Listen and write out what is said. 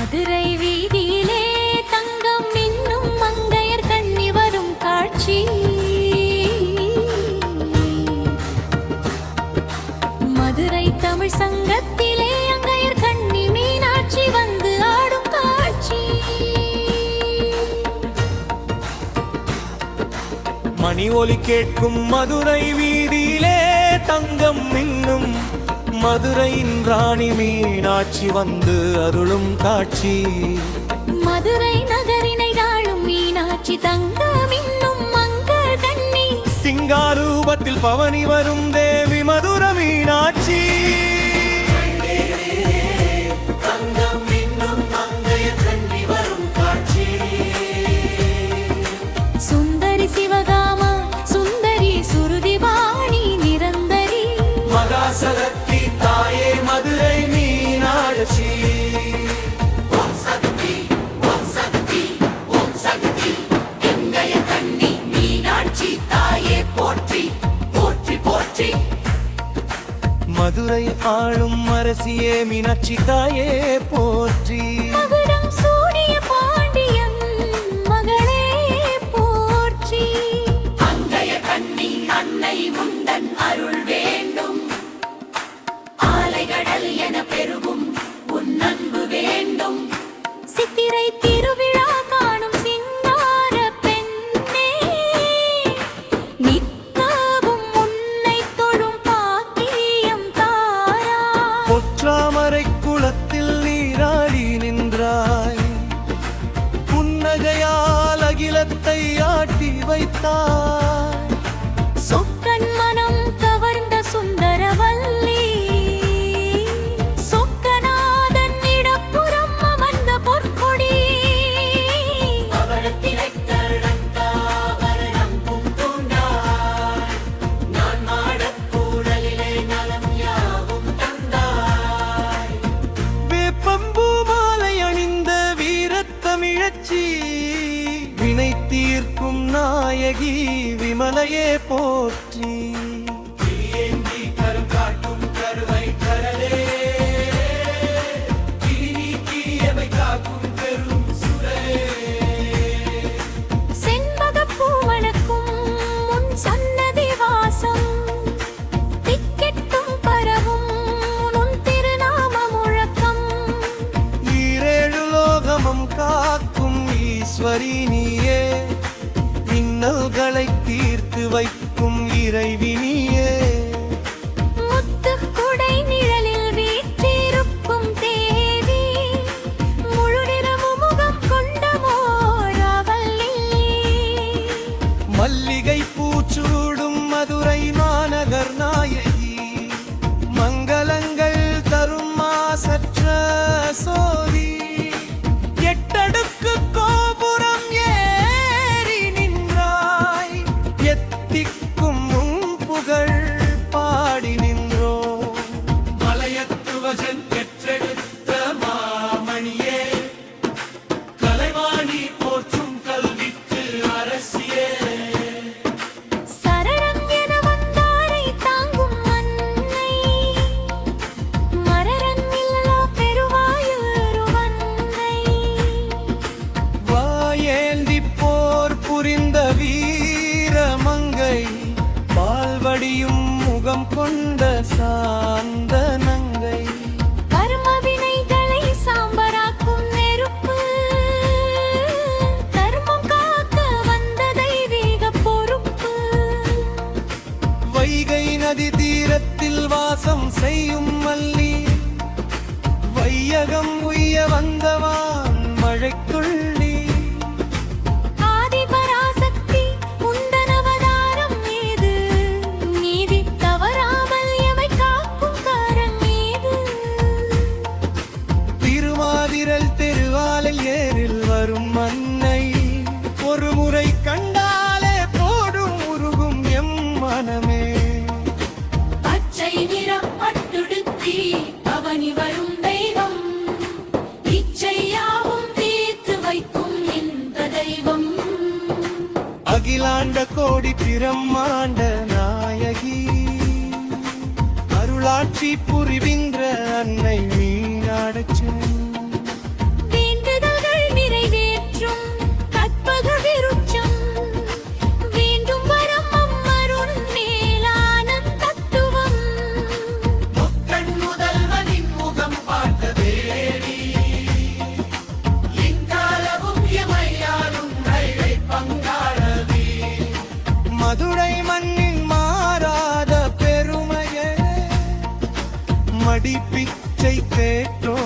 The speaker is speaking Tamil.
மதுரை வீதியிலே தங்கம் இன்னும் மங்கையர் கண்ணி வரும் காட்சி. மதுரை தமிழ் சங்கத்திலே அங்கையர் கண்ணி மீனாட்சி வந்து ஆடும் காட்சி. மணி ஒலி கேட்கும் மதுரை வீதியிலே தங்கம் இன்னும் மதுரையின் ராணி மீனாட்சி வந்து அருளும் காட்சி. மதுரை நகரினை ஆளும் மீனாட்சி தங்கம் இன்னும் மங்கள் கண்ணி. சிங்காரூபத்தில் பவனி வரும் தேவி மதுர மீனாட்சி. சுந்தரி சிவகாமா சுந்தரி சுருதிபாணி நிரந்தரி மகாசக்தி தாயே மதுரை மீனாட்சி. ஓம் சக்தி ஓம் சக்தி ஓம் சக்தி எங்கைய கண்ணி மீனாட்சி தாயே போற்றி போற்றி போற்றி. மதுரை ஆளும் அரசியே மீனாட்சி தாயே போற்றி. மகுடம் சூடிய பாண்டியன் மகளே போற்றி. அங்கைய கண்ணி அன்னை முந்தன் அருள் வேண்டும். ஆலைகடல் என பெருகும் உன் அன்பு வேண்டும். சித்திரை திருவிழா காணும் சிங்கார பெண்ணே நித்தவும் உன்னை தொழும் பாக்கியம் தாரா. பொற்றாமரை குளத்தில் நீராடி நின்றாய். புன்னகையால் அகிலத்தை ஆட்டி வைத்தாய். சொக்கன் மனம் கவர்ந்த சுந்தரவல்லி சொக்கநாதன் இடப்புறம் அமர்ந்த பொற்கொடி. வேப்பம்பூ மாலை அணிந்த வீரத்தமிழச்சி வினை தீர்க்கும் நாயகி விமலையே போற்றி. செண்பகப் பூவனக்கும் உன் சன்னதி வாசம் திக்கெட்டும் பரவும் உன் திருநாம முழக்கம். ஈரேழு லோகமும் காக்கும் ஈஸ்வரி நீயே. இன்னல்களை தீர்த்து வைக்கும் இறைவி நீயே. முத்துக் குடை நிழலில் வீற்றிருக்கும் தேவி முழு நிறமு முகம் கொண்ட மோரவல்லி. மல்லிகை பூச்சூடும் மதுரை மாநகர் நாயகி. மங்களங்கள் தரும் மாசற்ற சோதி. எட்டடுக்கு கோபுரம் ஏறி நின்றாய். எத்திக்கும் உன் புகழ் பாடி நின்றோ. மலையத்துவஜன் பெற்றெடுத்த மாமணியே. கலைவாணி போற்றும் கல்விக்கு அரசியே. சரணம் என வந்தாரை தாங்கும் அன்னை மரரன் இல்லா பெருவாயுருவன்னை. வாயேந்தி போர் புரிந்த வீரமங்கை. பால்வடியும் முகம் கொண்ட சாந்த நங்கை. கர்ம வினைகளை சாம்பராக்கும் நெருப்பு தர்மம் காக்க வந்த தெய்வீக பொறுப்பு. வைகை நதி தீரத்தில் வாசம் செய்யும் மல்லி. வையகம் உய்ய வந்தவான் மழைத்துள்ளி. ஆதிபராசக்தி உந்தன் அவதாரம் மீது நீதி தவறாமல் எமை காக்கும் காரன் மீது. திருமாதிரல் தெருவாலை ஏறில் வரும் மன்னை. ஒரு முறை கண்டாலே போடும் உருகும் எம் மனமே. பச்சை நிறம் பட்டுடுத்தி அவனி வரும் தெய்வம். இச்சையாவும் தீர்த்து வைக்கும் இந்த தெய்வம். அகிலாண்ட கோடி பிரம்மாண்ட நாயகி. அருளாட்சி புரிவின்ற அன்னை மீனாட்சி. பிச்சை கேட்டோம்